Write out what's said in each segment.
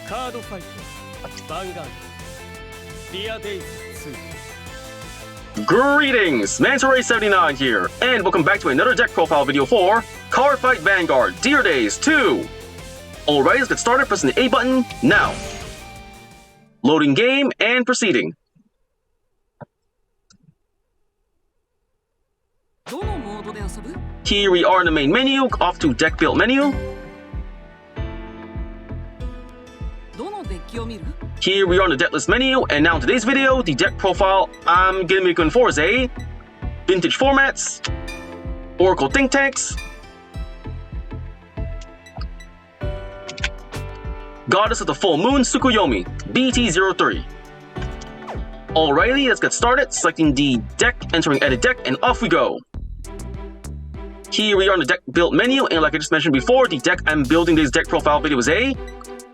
Cardfight Vanguard BT03. Greetings! Manta79 here, and welcome back to another deck profile video for Cardfight Vanguard Dear Days 2. Alright, let's get started. Pressing the A button now. Loading game and proceeding. Here we are in the main menu, off to deck build menu. Here we are on the deck list menu, and now in today's video, the deck profile I'm going to be going for is a Vintage Formats, Oracle Think Tanks, Goddess of the Full Moon Tsukuyomi, BT03. Alrighty, let's get started. Selecting the deck, entering edit deck, and off we go. Here we are on the deck build menu, and like I just mentioned before, the deck I'm building this deck profile video is a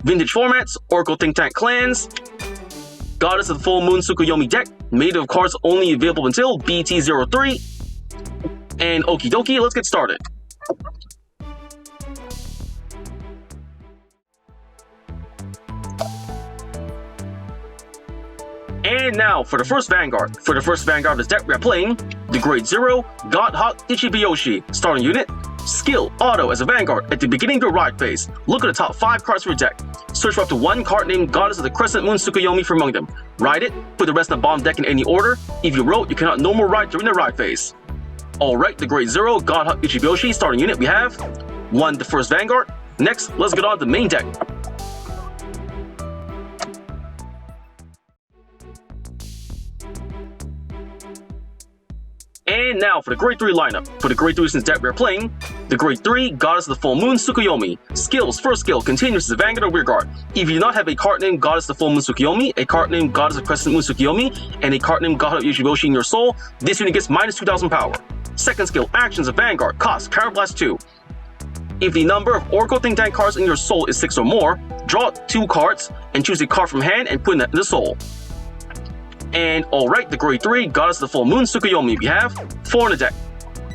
Vintage Formats, Oracle Think Tank Clans, Goddess of the Full Moon Tsukuyomi deck, made of cards only available until BT03, and okie dokie, let's get started. And now for the first Vanguard. For the first Vanguard of this deck, we are playing the Grade 0 God Hawk Ichibiyoshi. Starting unit, skill, auto as a Vanguard. At the beginning of your ride phase, look at the top 5 cards of your deck. Search for up to 1 card named Goddess of the Crescent Moon Tsukuyomi from among them. Ride it, put the rest in the bottom deck in any order. If you wrote, you cannot no more ride during the ride phase. Alright, the Grade 0 God Hawk Ichibiyoshi. Starting unit, we have 1, the first Vanguard. Next, let's get on to the main deck. And now for the Grade 3 lineup. For the Grade 3 since deck we are playing the Grade 3 Goddess of the Full Moon Tsukuyomi. Skills, first skill, continues as a Vanguard or Rearguard. If you do not have a card named Goddess of the Full Moon Tsukuyomi, a card named Goddess of Crescent Moon Tsukuyomi, and a card named God of Ichibiyoshi in your soul, this unit gets minus 2,000 power. Second skill, actions of Vanguard, cost, Counterblast 2. If the number of Oracle Think Tank cards in your soul is 6 or more, draw 2 cards and choose a card from hand and put it in the soul. And alright, the Grade 3 Goddess of the Full Moon Tsukuyomi, we have 4 in the deck.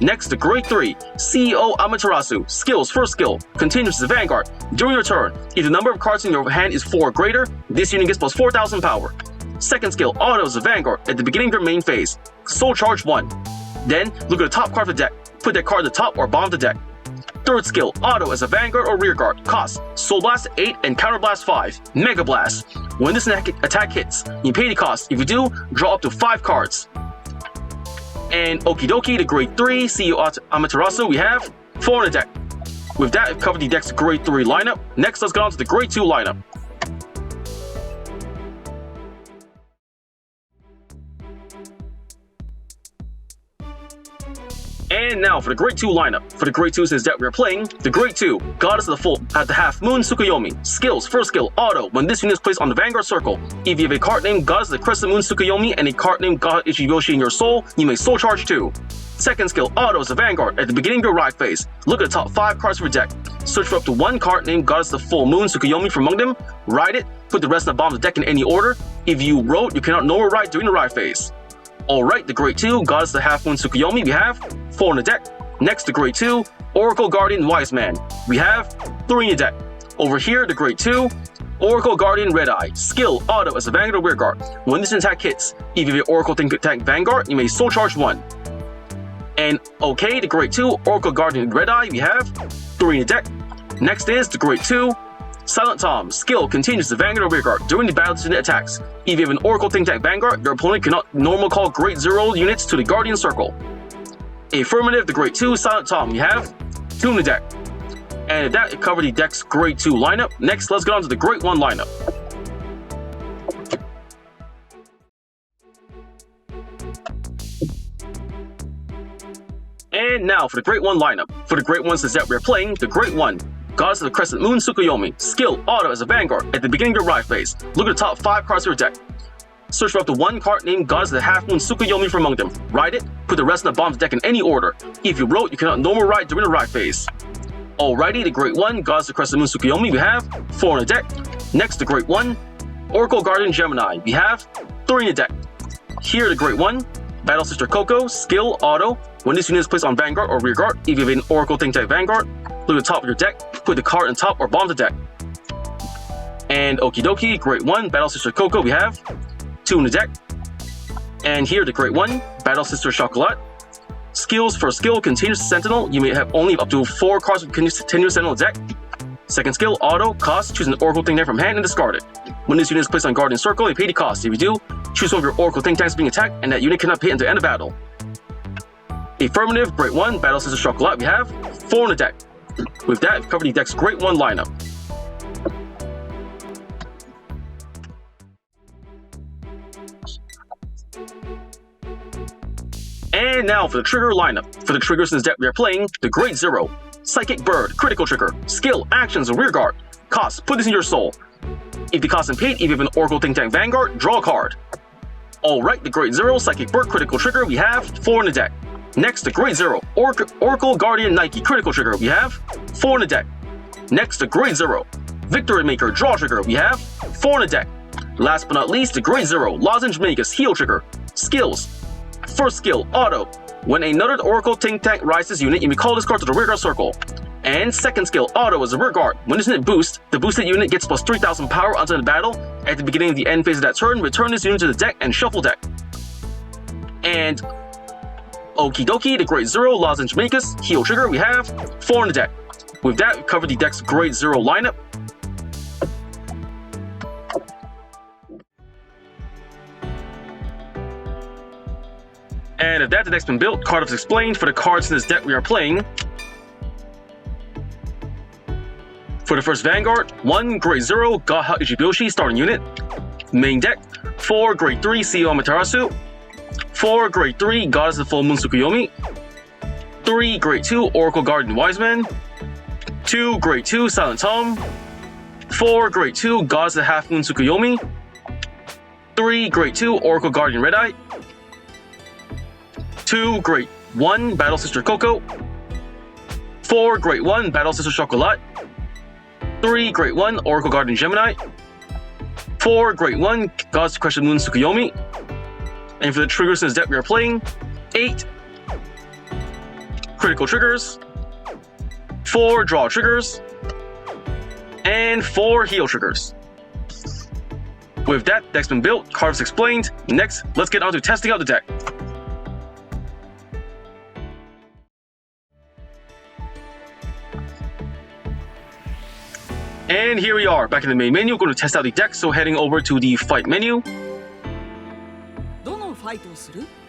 Next, the Grade 3 CEO Amaterasu. Skills, first skill, continues as a Vanguard. During your turn, if the number of cards in your hand is 4 or greater, this unit gets plus 4,000 power. Second skill, auto as a Vanguard. At the beginning of your main phase, soul charge 1. Then, look at the top card of the deck. Put that card at the top or bottom of the deck. Third skill, auto as a Vanguard or Rearguard. Cost, Soul Blast 8 and Counterblast 5. Mega Blast. When this attack hits, you pay the cost. If you do, draw up to 5 cards. And okie dokie, the Grade 3 CEO Amaterasu, we have 4 in the deck. With that, we've covered the deck's Grade 3 lineup. Next, let's get on to the Grade 2 lineup. And now for the Grade 2 lineup. For the Grade 2 since deck we are playing the Grade 2 Goddess of the Full at the Half Moon Tsukuyomi. Skills, first skill, auto. When this unit is placed on the Vanguard circle, if you have a card named Goddess of the Crescent Moon Tsukuyomi and a card named God Ichibiyoshi in your soul, you may soul charge 2. Second skill, auto as a Vanguard. At the beginning of your ride phase, look at the top 5 cards of your deck. Search for up to 1 card named Goddess of the Full Moon Tsukuyomi from among them. Ride it, put the rest in the bottom of the deck in any order. If you wrote, you cannot no more ride during the ride phase. Alright, the Grade 2 Goddess of the Half Moon Tsukuyomi, we have 4 in the deck. Next, the Grade 2 Oracle Guardian Wise Man. We have 3 in the deck. Over here, the Grade 2 Oracle Guardian Red Eye. Skill, auto as a Vanguard or Rearguard. When this attack hits, if you have an Oracle Think Tank Vanguard, you may soul charge 1. And okay, the Grade 2 Oracle Guardian Red Eye, we have 3 in the deck. Next is the Grade 2 Silent Tom. Skill, continues the Vanguard or Rearguard. During the battle unit attacks, if you have an Oracle Think Tank Vanguard, your opponent cannot normal call Grade 0 units to the Guardian Circle. Affirmative, the Grade 2 Silent Tom, we have 2 in the deck. And with that, it covered the deck's Grade 2 lineup. Next, let's get on to the Grade 1 lineup. And now for the Grade 1 lineup. For the Grade 1 since that we're playing the Grade 1 Goddess of the Crescent Moon Tsukuyomi. Skill, auto as a Vanguard. At the beginning of your ride phase, look at the top 5 cards of your deck. Search for up to 1 card named Goddess of the Half Moon Tsukuyomi from among them. Ride it, put the rest in the bottom of the deck in any order. If you wrote, you cannot no more ride during the ride phase. Alrighty, the Grade 1 Goddess of the Crescent Moon Tsukuyomi, we have 4 in the deck. Next, the Grade 1 Oracle Guardian Gemini, we have 3 in the deck. Here, the Grade 1 Battle Sister Coco. Skill, auto. When this unit is placed on Vanguard or Rearguard, if you have an Oracle Think Tank Vanguard, look at the top of your deck, put the card on top or bottom of the deck. And Okie Dokie, Great 1, Battle Sister Coco, we have 2 in the deck. And here the Great 1, Battle Sister Chocolat. Skills for skill, Continuous Sentinel. You may have only up to 4 cards with Continuous Sentinel deck. Second skill, Auto, cost, choose an Oracle Think Tank from hand and discard it. When this unit is placed on Guardian Circle, you pay the cost. If you do, choose one of your Oracle Think Tanks being attacked, and that unit cannot pay until the end of battle. Affirmative, Great 1, Battle Sister Chocolat, we have 4 in the deck. With that, we've covered the deck's Great 1 lineup. And now for the trigger lineup. For the triggers in this deck we are playing, the Great 0, Psychic Bird, critical trigger, skill, actions, rear guard. Cost, put this in your soul. If the cost is paid, if you have an Oracle Think Tank Vanguard, draw a card. Alright, the Great 0, Psychic Bird, critical trigger, we have 4 in the deck. Next, the Great 0, Oracle Guardian Nike, critical trigger, we have 4 in the deck. Next, the Great 0, Victory Maker, draw trigger, we have 4 in the deck. Last but not least, the Great 0, Lozenge Magus, heal trigger. Skills. First skill, Auto. When another Oracle Think Tank rises unit, you may call this card to the rear guard circle. And second skill, Auto is a rear guard. When this unit boosts, the boosted unit gets plus 3000 power until the battle. At the beginning of the end phase of that turn, return this unit to the deck and shuffle deck. And Okie Dokie, the Great 0, Lozenge Magus, heal trigger, we have 4 in the deck. With that, we covered the deck's Great 0 lineup. And if that, the deck's been built, card is explained. For the cards in this deck we are playing, for the first Vanguard, 1 Great 0, Gaha Ichiboshi, starting unit. Main deck, 4 Great 3, CEO Amaterasu. 4 Great 3, Goddess of the Full Moon Tsukuyomi. 3 Great 2, Oracle Guardian Wiseman. 2 Great 2, Silent Tom. 4 Great 2, Goddess of the Half Moon Tsukuyomi. 3 Great 2, Oracle Guardian Red Eye. 2 Great 1, Battle Sister Coco. 4 Great 1, Battle Sister Chocolat. 3 Great 1, Oracle Guardian Gemini. 4 Great 1, Goddess of Crescent Moon Tsukuyomi. And for the triggers in this deck we are playing, 8 critical triggers, 4 draw triggers, and 4 heal triggers. With that, deck's been built, cards explained. Next, let's get on to testing out the deck. And here we are, back in the main menu, going to test out the deck, so heading over to the fight menu.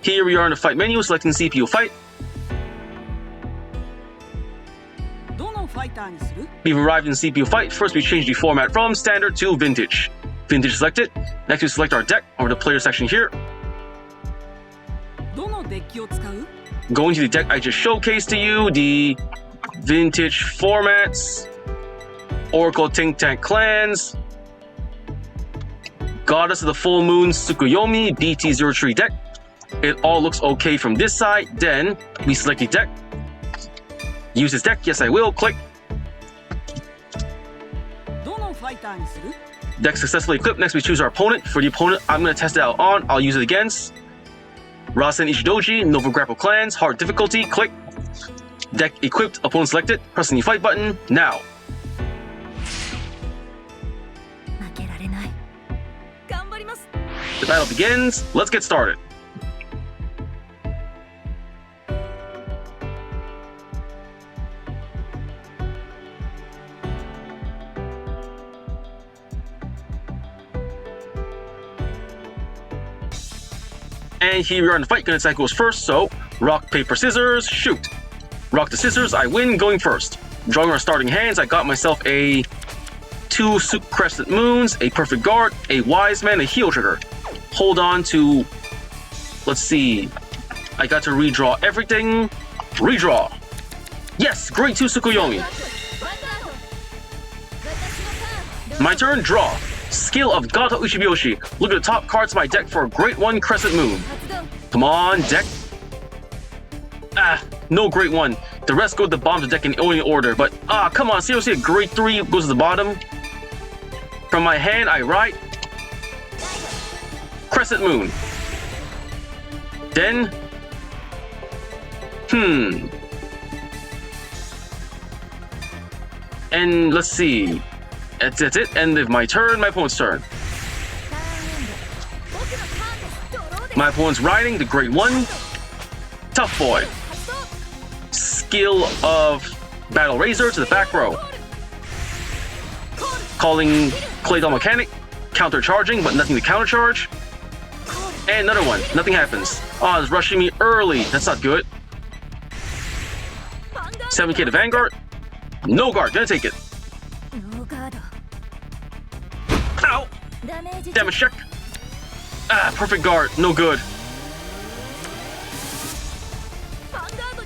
Here we are in the fight menu, selecting CPU fight. We've arrived in CPU fight. First we change the format from standard to vintage. Vintage selected. Next we select our deck over the player section here. Going to the deck I just showcased to you, the vintage formats. Oracle Think Tank Clans, Goddess of the Full Moon Tsukuyomi, BT03 deck. It all looks okay from this side. Then we select the deck. Use this deck, yes I will, click. Deck successfully equipped. Next we choose our opponent. For the opponent I'm going to test it out on, I'll use it against Rasen Ichidoji, Nova Grapple Clans, hard difficulty, click. Deck equipped, opponent selected, pressing the fight button, now. The battle begins. Let's get started. And here we are in the fight. Gonna decide who goes first. So rock, paper, scissors, shoot. Rock the scissors. I win, going first. Drawing our starting hands. I got myself a 2 Soup Crescent Moons, a Perfect Guard, a Wise Man, a Heal Trigger. Hold on to, let's see, I got to redraw everything. Redraw. Yes, Great 2 Tsukuyomi. My turn, draw. Skill of Gato Uchiboshi. Look at the top cards of my deck for a Great 1 Crescent Moon. Come on, deck. Ah, no Great 1. The rest go to the bottom of the deck in any order, but come on, seriously, a Great 3 goes to the bottom. From my hand, I write Crescent Moon. Then, and let's see. That's it. End of my turn. My opponent's turn. My opponent's riding the Great One. Tough Boy. Skill of Battle Razor to the back row. Calling Clay Doll Mechanic. Counter-charging, but nothing to counter-charge. And another one. Nothing happens. Oh, it's rushing me early. That's not good. 7k to Vanguard. No guard. Gonna take it. Ow! Damage check. Ah, perfect guard. No good.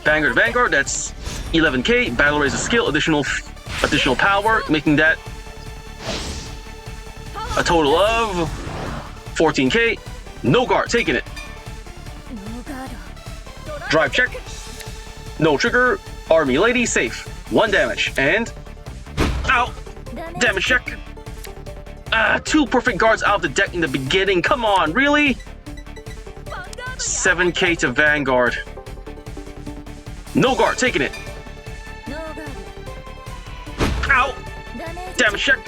Vanguard to Vanguard. That's 11k. Battle Razor skill. Additional power. Making that a total of 14k. No guard. Taking it. Drive check. No trigger. Army Lady. Safe. 1 damage. And... Ow! Damage check. 2 perfect guards out of the deck in the beginning. Come on, really? 7k to Vanguard. No guard, taking it. Ow! Damage check.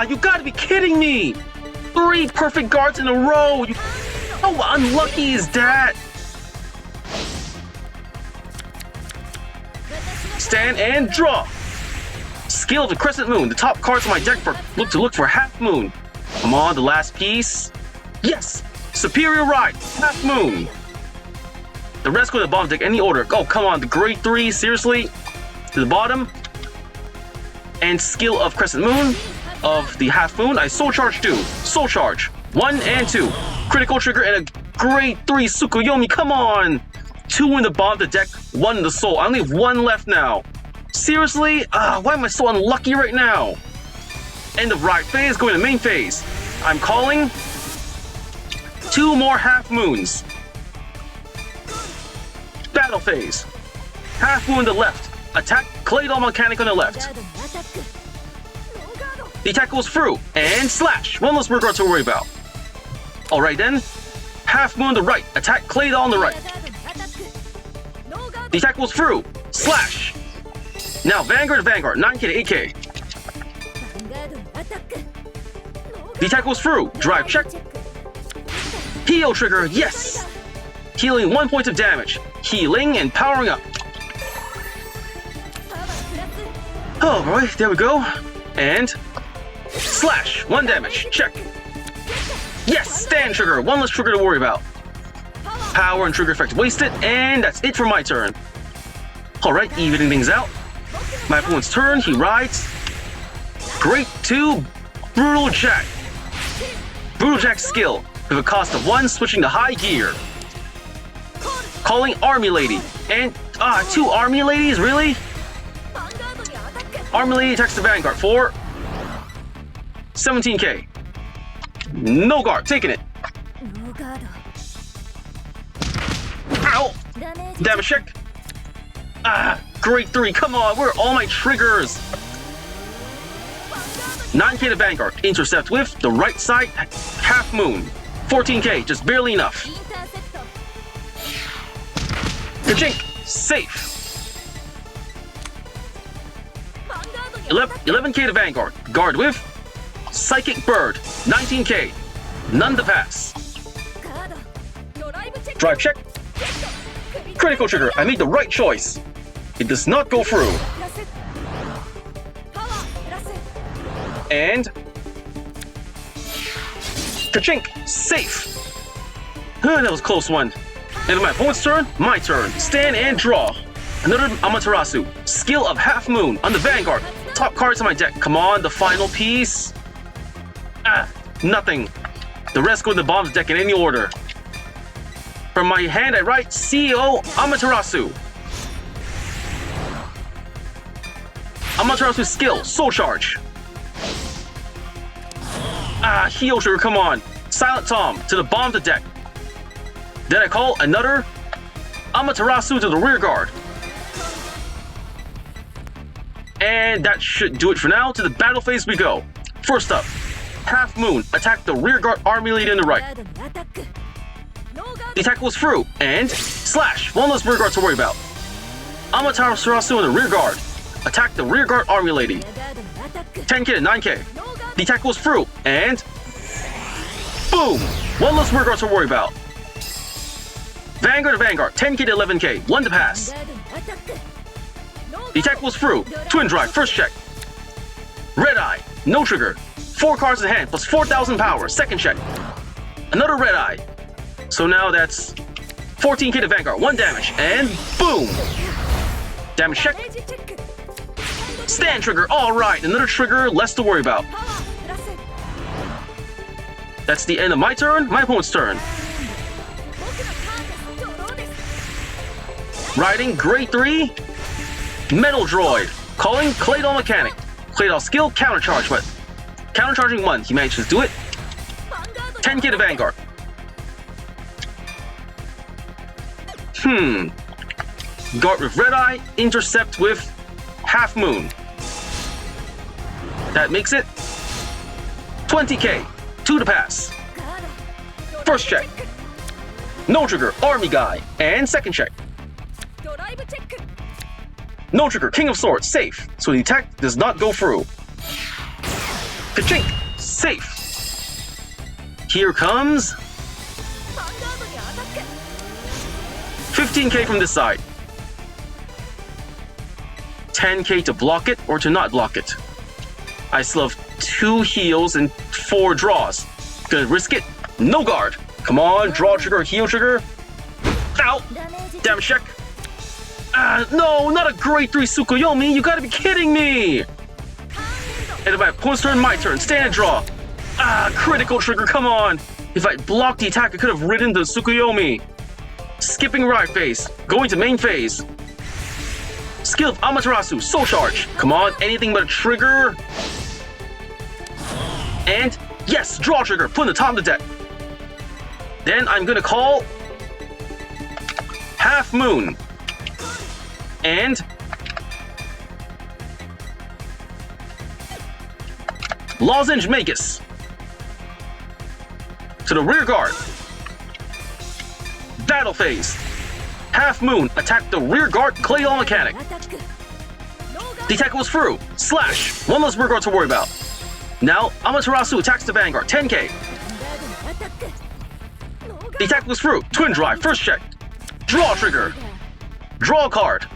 You gotta be kidding me! 3 perfect guards in a row! How unlucky is that? Stand and draw. Skill of the Crescent Moon. The top cards on my deck look for Half Moon. Come on, the last piece. Yes! Superior Ride. Half Moon. The rest go to the bottom deck, any order. Oh, come on, the Grade 3, seriously? To the bottom. And skill of Crescent Moon. Of the Half Moon, I Soul Charge 2. Soul Charge 1 and 2. Critical trigger and a Grade 3 Tsukuyomi. Come on! 2 in the bottom of the deck, 1 in the soul. I only have 1 left now. Seriously? Why am I so unlucky right now? End of Ride phase, going to main phase. I'm calling 2 more Half Moons. Battle phase. Half Moon on the left. Attack Clay Doll Mechanic on the left. The attack goes through. And slash. 1 less Vanguard to worry about. Alright then. Half Moon on the right. Attack Clay Doll on the right. The attack goes through. Slash. Now Vanguard to Vanguard. 9k to 8k. The attack goes through. Drive check. Heal trigger. Yes. Healing 1 point of damage. Healing and powering up. Oh boy, there we go. And slash. 1 damage. Check. Yes. Stand trigger. 1 less trigger to worry about. Power and trigger effect wasted. And that's it for my turn. Alright, evening things out. My opponent's turn. He rides Great 2 Brutal Jack. Brutal Jack skill. With a cost of 1, switching to high gear. Calling Army Lady. And 2 Army Ladies? Really? Army Lady attacks the Vanguard for 17k. No guard, taking it. Ow! Damage check. Grade 3, come on, where are all my triggers? 9k to Vanguard. Intercept with the right side Half Moon. 14k, just barely enough. Kachink, safe. 11k to Vanguard. Guard with Psychic Bird. 19k. None to pass. Drive check. Critical trigger. I made the right choice. It does not go through. And Kachink, safe. That was a close one. And my opponent's turn, my turn. Stand and draw. Another Amaterasu. Skill of Half Moon on the Vanguard. Top cards on my deck. Come on, the final piece. Nothing. The rest go to the bottom of the deck in any order. From my hand, I write CEO Amaterasu. Amaterasu skill, Soul Charge. Heal trigger, come on. Silent Tom to the bottom of the deck. Then I call another Amaterasu to the rear guard. And that should do it for now. To the battle phase we go. First up, Half Moon. Attack the rear guard Army Lady on the right. The attack goes through. And slash. 1 less rear guard to worry about. Amaterasu in the rear guard. Attack the rear guard Army Lady. 10k to 9k. The attack goes through, and boom! One less rear guard to worry about. Vanguard to Vanguard, 10k to 11k, 1 to pass. The attack goes through. Twin Drive, first check. Red Eye, no trigger. 4 cards in hand, plus 4,000 power, second check. Another Red Eye. So now that's 14k to Vanguard, 1 damage, and boom! Damage check. Stand trigger, alright, another trigger, less to worry about. That's the end of my turn, my opponent's turn. Riding Grade 3, Metal Droid, calling Claydol Mechanic. Claydol skill, countercharge, but countercharging 1, he managed to do it. 10k to Vanguard. Guard with Red Eye, intercept with Half Moon. That makes it 20k, 2 to pass. First check. No trigger, Army Guy, and second check. No trigger, King of Swords, safe, so the attack does not go through. Ka-chink, safe. Here comes 15k from this side. 10k to block it or to not block it. I still have 2 heals and 4 draws. Gonna risk it. No guard. Come on, draw trigger, heal trigger. Ow! Damage check. No, not a Grade 3 Tsukuyomi. You gotta be kidding me. And my opponent's turn, my turn. Stand and draw. Critical trigger, come on. If I blocked the attack, I could have ridden the Tsukuyomi. Skipping ride phase. Going to main phase. Skill of Amaterasu, Soul Charge. Come on, anything but a trigger. And yes, draw trigger, put in the top of the deck. Then I'm gonna call Half Moon. And Lozenge Magus. To the rear guard. Battle phase. Half Moon, attack the rear guard Claydol Mechanic. The attack goes through. Slash. 1 less rear guard to worry about. Now, Amaterasu attacks the Vanguard. 10k. The attack goes through. Twin Drive. First check. Draw trigger. Draw card.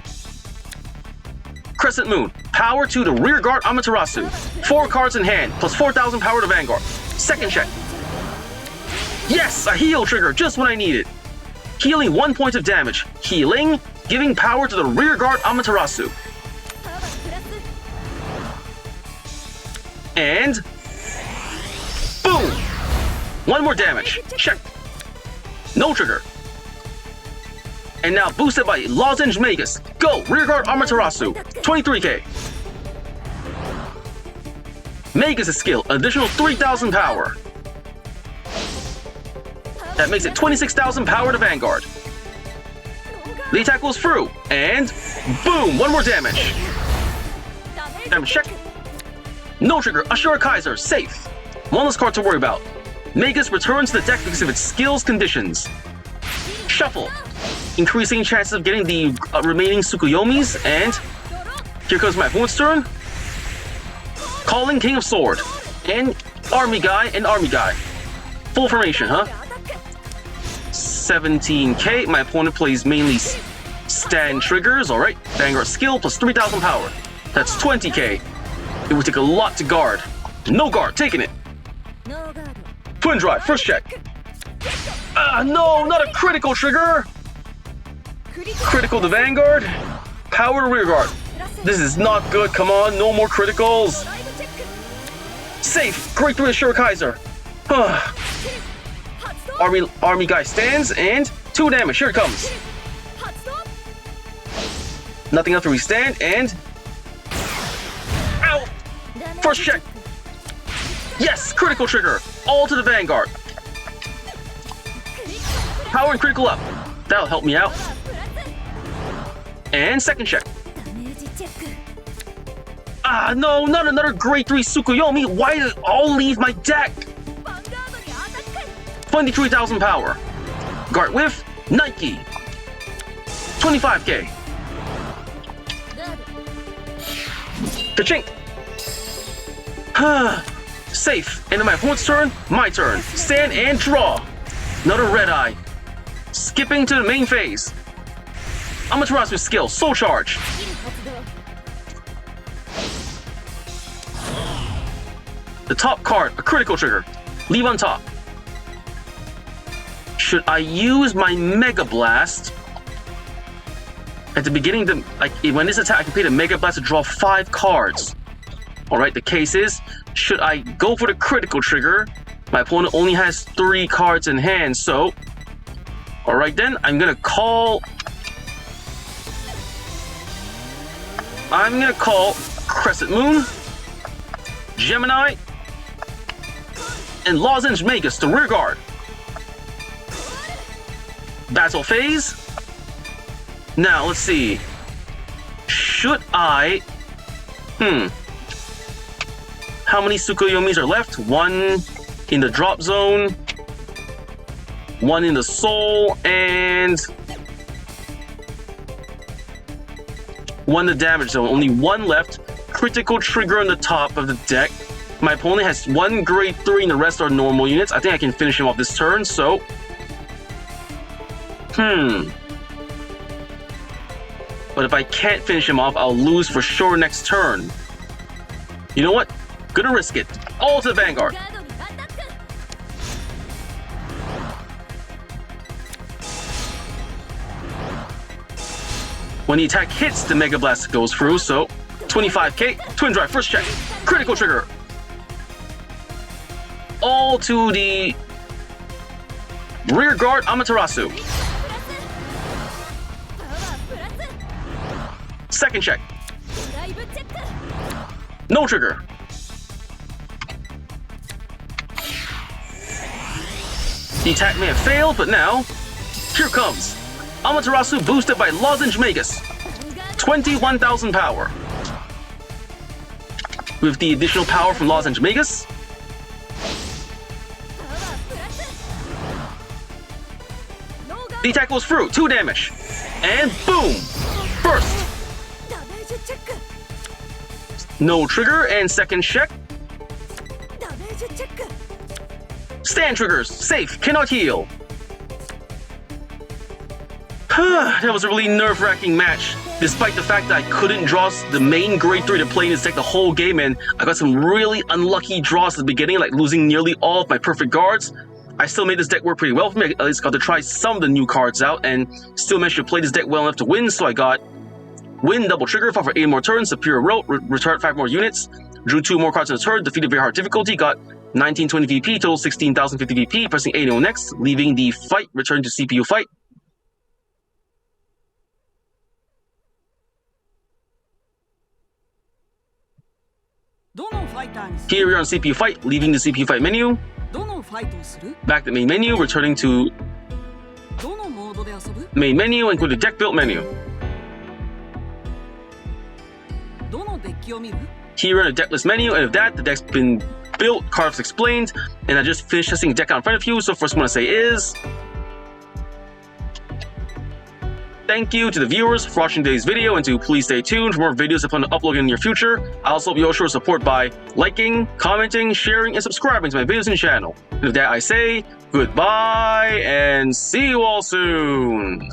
Crescent Moon. Power to the rear guard Amaterasu. 4 cards in hand, plus 4,000 power to Vanguard. Second check. Yes! A heal trigger, just when I need it. Healing 1 point of damage. Healing, giving power to the rear guard Amaterasu. And boom! 1 more damage. Check. No trigger. And now boosted by Lozenge Magus. Go! Rear guard Amaterasu. 23k. Magus' skill, additional 3,000 power. That makes it 26,000 power to Vanguard. The attack goes through, and boom! 1 more damage. Damage check. No trigger, Ashura Kaiser, safe. 1 less card to worry about. Magus returns to the deck because of its skills conditions. Shuffle. Increasing chances of getting the remaining Tsukuyomis, and here comes my opponent's turn. Calling King of Sword. And Army Guy and Army Guy. Full formation, huh? 17k. My opponent plays mainly stand triggers. Alright. Vanguard skill plus 3,000 power. That's 20k. It would take a lot to guard. No guard. Taking it. Twin Drive. First check. No, not a critical trigger. Critical to Vanguard. Power to rear guard. This is not good. Come on. No more criticals. Safe. Grade 3 Ashura Kaiser. Army Guy stands, and 2 damage. Here it comes. Nothing else to withstand, and ow! First check. Yes, critical trigger. All to the Vanguard. Power and critical up. That'll help me out. And second check. No, not another Grade 3 Tsukuyomi. Why did it all leave my deck? 23,000 power. Guard with Nike. 25k. Ka-chink. Safe. And on my opponent's turn, my turn. Stand and draw. Another red eye. Skipping to the main phase. Amaterasu's skill, Soul Charge. The top card, a critical trigger. Leave on top. Should I use my Mega Blast? At the beginning, when this attack, I can pay the Mega Blast to draw 5 cards. Alright, the case is, should I go for the critical trigger? My opponent only has 3 cards in hand, so... Alright then, I'm gonna call Crescent Moon, Gemini, and Lozenge Magus to rear guard. Battle phase. Now, let's see. Should I... How many Tsukuyomis are left? 1 in the drop zone, 1 in the soul, and 1 in the damage zone. Only 1 left. Critical trigger on the top of the deck. My opponent has 1 grade 3 and the rest are normal units. I think I can finish him off this turn, so... But if I can't finish him off, I'll lose for sure next turn. You know what? Gonna risk it. All to the Vanguard. When the attack hits, the Mega Blast goes through, so 25k, Twin Drive, first check, critical trigger. All to the rear guard Amaterasu. Second check. No trigger. The attack may have failed, but now, here comes Amaterasu boosted by Lozenge Magus. 21,000 power. With the additional power from Lozenge Magus, the attack goes through, 2 damage. And boom! Burst! No trigger, and second check. Stand triggers, safe, cannot heal. That was a really nerve-wracking match. Despite the fact that I couldn't draw the main grade 3 to play in this deck the whole game, and I got some really unlucky draws at the beginning, like losing nearly all of my perfect guards, I still made this deck work pretty well for me. At least got to try some of the new cards out, and still managed to play this deck well enough to win, so I got win, double trigger, fought for 8 more turns, Superior Road, retired 5 more units, drew 2 more cards in a turn, defeated very hard difficulty, got 1920 VP, total 16,050 VP, pressing 80 next, leaving the fight, return to CPU fight. Here we are on CPU fight, leaving the CPU fight menu. Back to main menu, returning to main menu, and go to deck build menu. Here in the deck list menu, and with that, the deck's been built, cards explained, and I just finished testing the deck out in front of you. So first one I say is thank you to the viewers for watching today's video, and to please stay tuned for more videos I plan to upload in the near future. I also hope you all show support by liking, commenting, sharing, and subscribing to my videos and channel. And with that I say goodbye, and see you all soon.